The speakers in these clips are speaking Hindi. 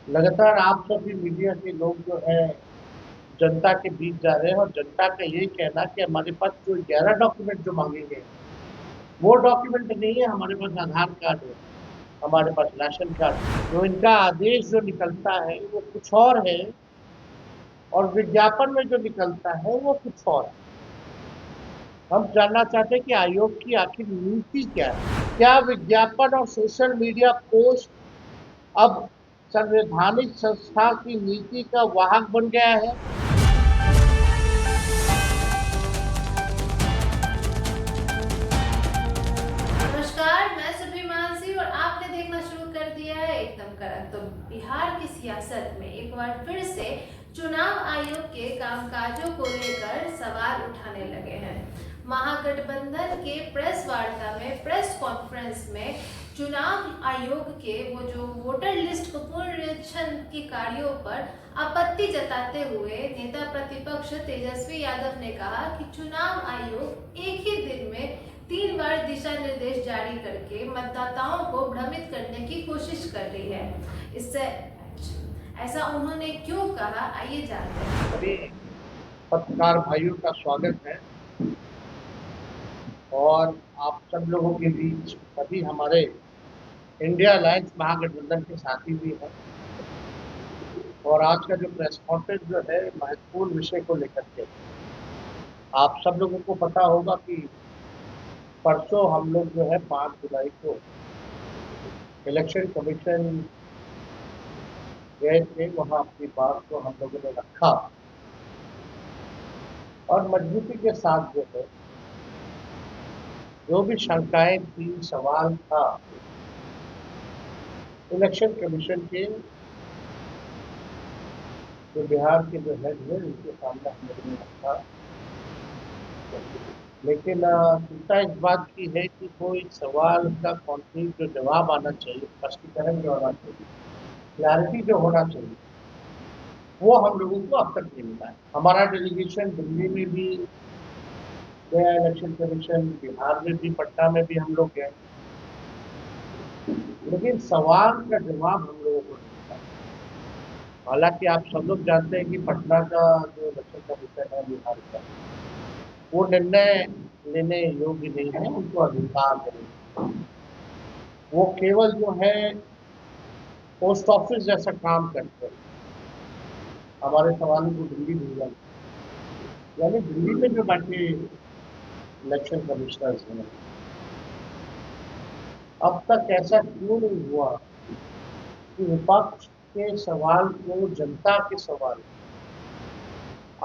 लगातार आप सभी मीडिया के लोग जो है जनता के बीच जा रहे हैं और जनता का यही कहना कि हमारे पास जो 11 डॉक्यूमेंट जो मांगे गए वो डॉक्यूमेंट नहीं है। हमारे पास आधार कार्ड है, हमारे पास राशन कार्ड है। जो इनका आदेश जो निकलता है वो कुछ और है और विज्ञापन में जो निकलता है वो कुछ और है। हम जानना चाहते हैं कि आयोग की आखिर नीति क्या है। क्या विज्ञापन और सोशल मीडिया पोस्ट अब संवैधानिक संस्था की नीति का वाहक बन गया है? नमस्कार, मैं सुरभि मानसी और आपने देखना शुरू कर दिया है एकदम कड़क। तो बिहार की सियासत में एक बार फिर से चुनाव आयोग के कामकाजों को लेकर सवाल उठाने लगे हैं। महागठबंधन के प्रेस वार्ता में, प्रेस कॉन्फ्रेंस में चुनाव आयोग के वो जो वोटर लिस्ट को पुनरीक्षण के कार्यों पर आपत्ति जताते हुए नेता प्रतिपक्ष तेजस्वी यादव ने कहा कि चुनाव आयोग एक ही दिन में 3 बार दिशा निर्देश जारी करके मतदाताओं को भ्रमित करने की कोशिश कर रही है। इससे ऐसा उन्होंने क्यों कहा, आइए जानते हैं। सभी पत्रकार भाइयों का स्वागत है और आप सब लोगों के बीच सभी हमारे इंडिया अलायंस महागठबंधन के साथी भी हैं। और आज का जो प्रेस कॉन्फ्रेंस जो है महत्वपूर्ण विषय को लेकर के, आप सब लोगों को पता होगा कि परसों हम लोग जो है 5 जुलाई को इलेक्शन कमीशन गए थे, वहां अपनी बात को हम लोगों ने रखा और मजबूती के साथ जो है जो भी शंकाएं थी, सवाल था, इलेक्शन कमीशन के जो बिहार के जो हेड है उनके सामने हम लोगों ने रखा। लेकिन चिंता इस बात की है कि कोई सवाल का कॉन्क्रीट जो जवाब आना चाहिए, स्पष्टीकरण जो आना चाहिए, क्लैरिटी जो होना चाहिए, वो हम लोगों को अब तक नहीं मिला है। हमारा डेलीगेशन दिल्ली में भी गया, इलेक्शन कमीशन बिहार में भी, पटना में भी हम लोग गए, लेकिन सवाल का जवाब हम लोगों को नहीं मिला। हालांकि आप सब लोग जानते हैं कि पटना का जो इलेक्शन कमीशन है बिहार का, वो निर्णय लेने योग्य नहीं है, उनको अधिकार नहीं है। वो केवल जो है पोस्ट ऑफिस जैसा काम करते हैं, हमारे सवालों को दिल्ली भेजा, यानी दिल्ली में जो बैठे इलेक्शन कमिश्नर्स हैं, अब तक ऐसा क्यों नहीं हुआ कि विपक्ष के सवाल को जनता के सवाल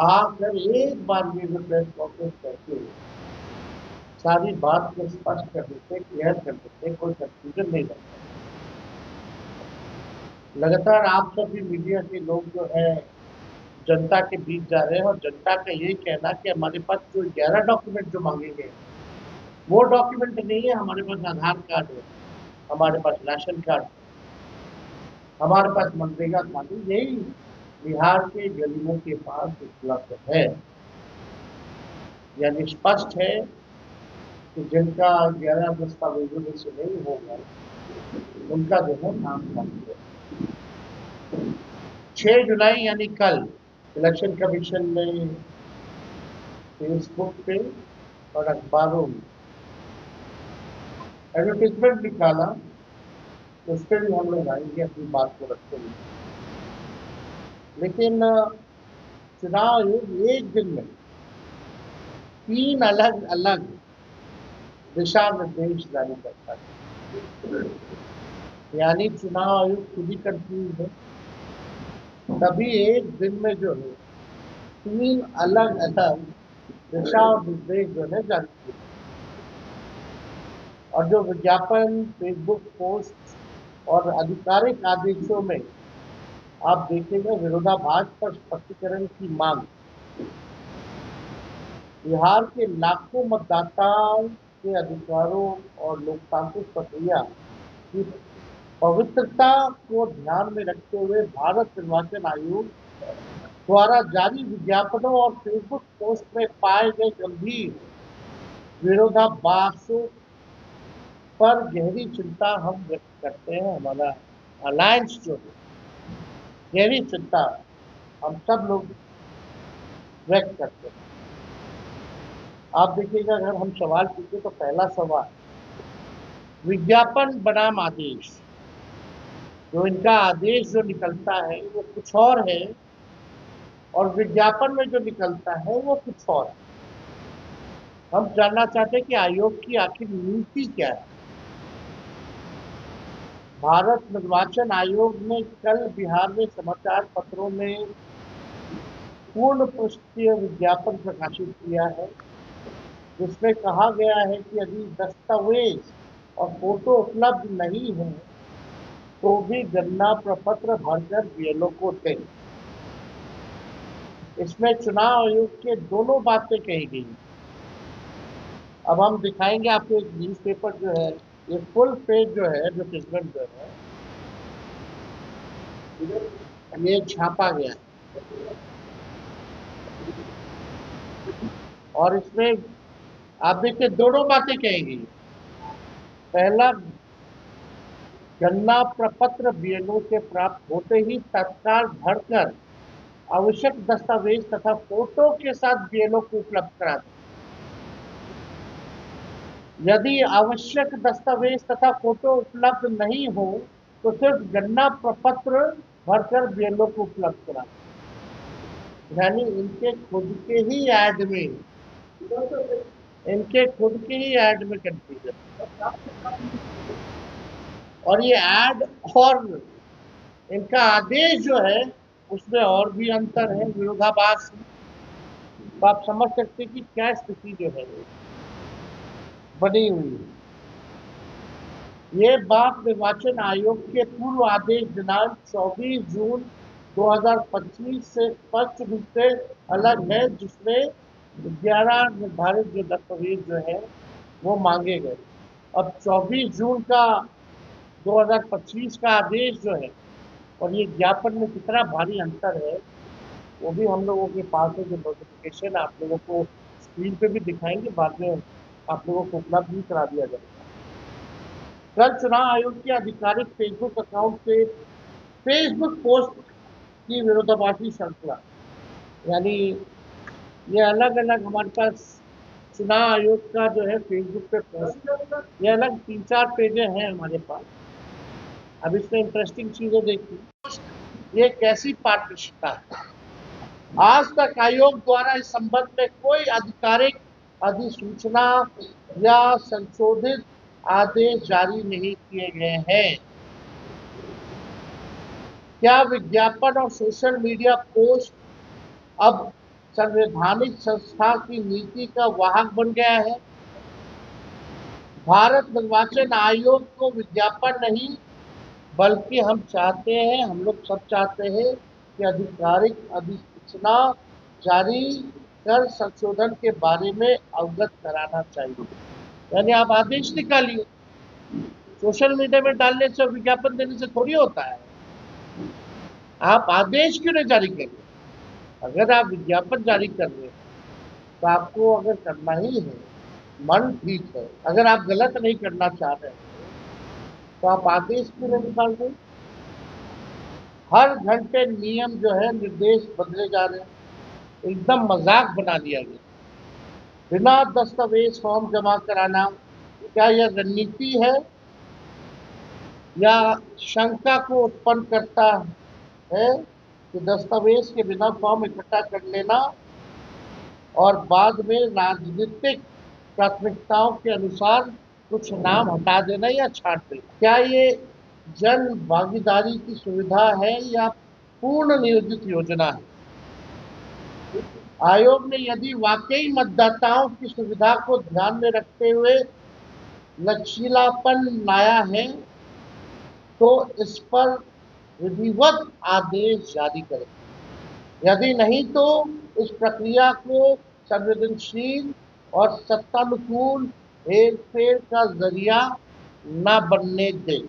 आकर एक बार ये जो प्रेस कॉन्फ्रेंस करके सारी बात को स्पष्ट कर देते, क्लियर कर देते, कोई कंफ्यूजन नहीं रहता। लगातार आप सभी मीडिया के लोग जो है जनता के बीच जा रहे हैं और जनता का यही कहना कि हमारे पास जो 11 डॉक्यूमेंट जो मांगे गए वो डॉक्यूमेंट नहीं है। हमारे पास आधार कार्ड है, हमारे पास राशन कार्ड है, हमारे पास मनरेगा खाते, यही बिहार के गरीबों के पास उपलब्ध है। यानी स्पष्ट है कि जिनका 11 दस्तावेजों में से नहीं होगा उनका जो है नाम बंद है। 6 जुलाई यानी कल इलेक्शन कमीशन ने फेसबुक पे और अखबारों में एडवर्टीजमेंट निकाला, उस पर भी हम लोग आएंगे अपनी बात को रखते हुए। लेकिन चुनाव आयोग एक दिन में 3 अलग अलग दिशा निर्देश जारी करता है, यानी चुनाव आयोग खुद ही कंफ्यूज है। तभी एक दिन में जो है 3 अलग अलग दिशा और निर्देश जो है जारी किए, और जो विज्ञापन, फेसबुक पोस्ट और आधिकारिक आदेशों में आप देखेंगे विरोधाभास पर स्पष्टीकरण की मांग। बिहार के लाखों मतदाताओं के अधिकारों और लोकतांत्रिक प्रक्रिया की पवित्रता को ध्यान में रखते हुए भारत निर्वाचन आयोग द्वारा जारी विज्ञापनों और फेसबुक पोस्ट में पाए गए गंभीर विरोधाभासों पर गहरी चिंता हम व्यक्त करते हैं। हमारा अलायंस जो है गहरी चिंता हम सब लोग व्यक्त करते हैं। आप देखिएगा, अगर हम सवाल पूछे तो पहला सवाल, विज्ञापन बनाम आदेश, जो इनका आदेश जो निकलता है वो कुछ और है और विज्ञापन में जो निकलता है वो कुछ और है। हम जानना चाहते हैं कि आयोग की आखिर नीति क्या है। भारत निर्वाचन आयोग ने कल बिहार में समाचार पत्रों में पूर्ण पृष्ठीय विज्ञापन प्रकाशित किया है, जिसमें कहा गया है कि यदि दस्तावेज और फोटो उपलब्ध नहीं है तो भी गणना प्रपत्र भरकर बीएलओ को दें। इसमें चुनाव आयोग के दोनों बातें कही गई। अब हम दिखाएंगे आपको एक न्यूज़पेपर जो है, ये फुल पेज जो है एडवर्टीजमेंट जो है ये छापा गया है और इसमें आप देखिए दोनों बातें कही गई। पहला, गणना प्रपत्र बीएलओ से प्राप्त होते ही तत्काल भरकर आवश्यक दस्तावेज तथा फोटो के साथ बीएलओ को उपलब्ध करा दें। यदि आवश्यक दस्तावेज तथा फोटो उपलब्ध नहीं हो तो सिर्फ गणना प्रपत्र भरकर बीएलओ को उपलब्ध करा दें। यानी इनके खुद के ही ऐड में कंफ्यूजन, और ये ऐड और इनका आदेश जो है उसमें और भी अंतर है, विरोधाभास है। तो आप समझ सकते हैं कि क्या स्थिति जो है बनी हुई है। ये बात निर्वाचन आयोग के पूर्व आदेश दिनांक 24 जून 2025 से स्पष्ट रूप से अलग है, जिसमें 11 निर्धारित जो दस्तावेज जो है वो मांगे गए। अब 24 जून का 2025 का आदेश जो है और ये ज्ञापन में कितना भारी अंतर है वो भी हम लोगों के पास है। जो नोटिफिकेशन आप लोगों को स्क्रीन पे भी दिखाएंगे, बाद में आप लोगों को उपलब्ध भी करा दिया जाएगा। कल चुनाव आयोग के आधिकारिक फेसबुक अकाउंट से फेसबुक पोस्ट की विरोधाभासी श्रृंखला, यानी ये अलग अलग हमारे पास चुनाव आयोग का जो है फेसबुक पे पोस्ट, ये अलग 3-4 पेजें हैं हमारे पास। अब इसमें इंटरेस्टिंग चीजें देखिए, ये कैसी पारदर्शिता है। आज तक आयोग द्वारा इस संबंध में कोई आधिकारिक अधिसूचना या संशोधित आदेश जारी नहीं किए गए हैं। क्या विज्ञापन और सोशल मीडिया पोस्ट अब संवैधानिक संस्था की नीति का वाहक बन गया है? भारत निर्वाचन आयोग को विज्ञापन नहीं, बल्कि हम लोग सब चाहते हैं कि आधिकारिक अधिसूचना जारी कर संशोधन के बारे में अवगत कराना चाहिए। यानी आप आदेश निकालिए, सोशल मीडिया में डालने से, विज्ञापन देने से थोड़ी होता है। आप आदेश क्यों नहीं जारी करिए? अगर आप विज्ञापन जारी कर रहे हैं तो आपको अगर करना ही है, मन ठीक है, अगर आप गलत नहीं करना चाह रहे हैं तो आप आदेश क्यों नहीं निकाल रहे? हर घंटे नियम जो है, निर्देश बदले जा रहे हैं, एकदम मजाक बना दिया गया। बिना दस्तावेज फॉर्म जमा कराना, क्या यह रणनीति है या शंका को उत्पन्न करता है कि दस्तावेज के बिना फॉर्म इकट्ठा कर लेना और बाद में राजनीतिक प्राथमिकताओं के अनुसार कुछ नाम हटा देना या छांट देना? क्या ये जन भागीदारी की सुविधा है या पूर्ण नियोजित योजना है? आयोग ने यदि वाकई मतदाताओं की सुविधा को ध्यान में रखते हुए लचीलापन लाया है तो इस पर विधिवत आदेश जारी करें। यदि नहीं तो इस प्रक्रिया को संवेदनशील और सत्तानुकूल हेरफेर का जरिया न बनने दें।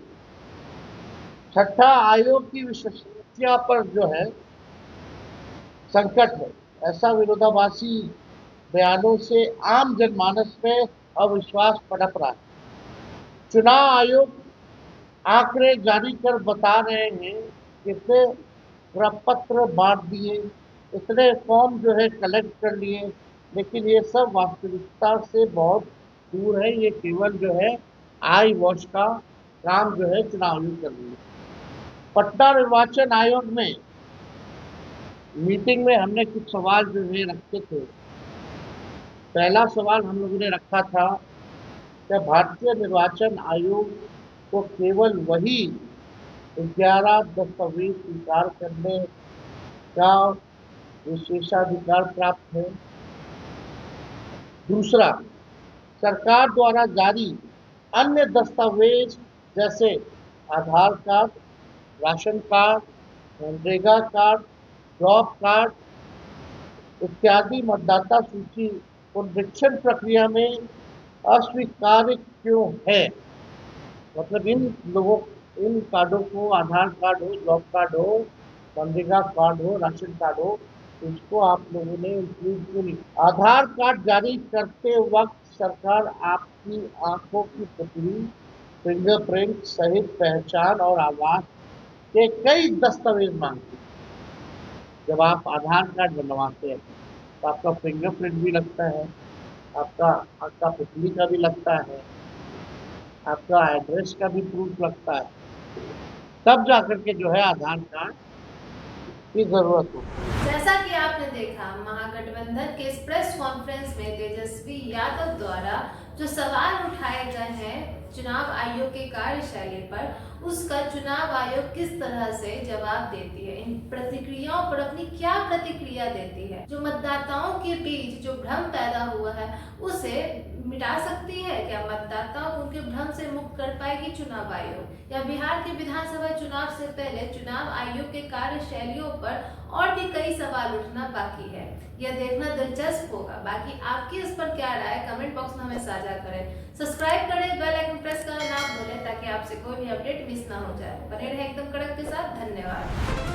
छठा, आयोग की विश्वसनीयता पर जो है संकट है। ऐसा विरोधाभासी बयानों से आम जनमानस में अविश्वास पनप रहा है। चुनाव आयोग आंकड़े जारी कर बता रहे हैं कि प्रपत्र बांट दिए, इतने फॉर्म जो है कलेक्ट कर लिए, लेकिन ये सब वास्तविकता से बहुत दूर है। ये केवल जो है आई वॉश का काम जो है चुनाव आयोग कर रही है। पटना निर्वाचन आयोग में मीटिंग में हमने कुछ सवाल जो है रखे थे। पहला सवाल हम लोगों ने रखा था कि भारतीय निर्वाचन आयोग को केवल वही 11 दस्तावेज स्वीकार करने का विशेषाधिकार प्राप्त है। दूसरा, सरकार द्वारा जारी अन्य दस्तावेज जैसे Aadhaar card, ration card, MNREGA card, job card इत्यादि मतदाता सूची पुनरीक्षण प्रक्रिया में अस्वीकार्य क्यों है। मतलब इन कार्डों को, आधार कार्ड हो, जॉब कार्ड हो, मनरेगा कार्ड हो, राशन कार्ड हो, इसको आप लोगों ने इंक्लूड क्यों नहीं। आधार कार्ड जारी करते वक्त सरकार आपकी आंखों की पुतली, फिंगरप्रिंट सहित पहचान और आवाज के कई दस्तावेज मांगती है। जब आप आधार कार्ड बनवाते हैं तो आपका फिंगरप्रिंट भी लगता है, आपका पुतली का भी लगता है, आपका एड्रेस का भी प्रूफ लगता है, तब जाकर के जो है आधार कार्ड की जरूरत होती है। जैसा कि आपने देखा, महागठबंधन के इस प्रेस कॉन्फ्रेंस में तेजस्वी यादव द्वारा जो सवाल उठाए गए हैं चुनाव आयोग के कार्यशैली पर, उसका चुनाव आयोग किस तरह से जवाब देती है, इन प्रतिक्रियाओं पर अपनी क्या प्रतिक्रिया देती है, जो मतदाताओं के बीच जो भ्रम पैदा हुआ है उसे मिटा सकती है क्या, मतदाताओं को उनके भ्रम से मुक्त कर पाएगी चुनाव आयोग, या बिहार के विधानसभा चुनाव से पहले चुनाव आयोग के कार्यशैलियों पर और भी कई सवाल उठना बाकी है। यह देखना दिलचस्प होगा। बाकी आपकी इस पर क्या राय, कमेंट बॉक्स में हमें साझा करें। सब्सक्राइब करें, बेल आइकन प्रेस करना ना भूलें ताकि आपसे कोई भी अपडेट मिस ना हो जाए। बने रहे एकदम कड़क के साथ। धन्यवाद।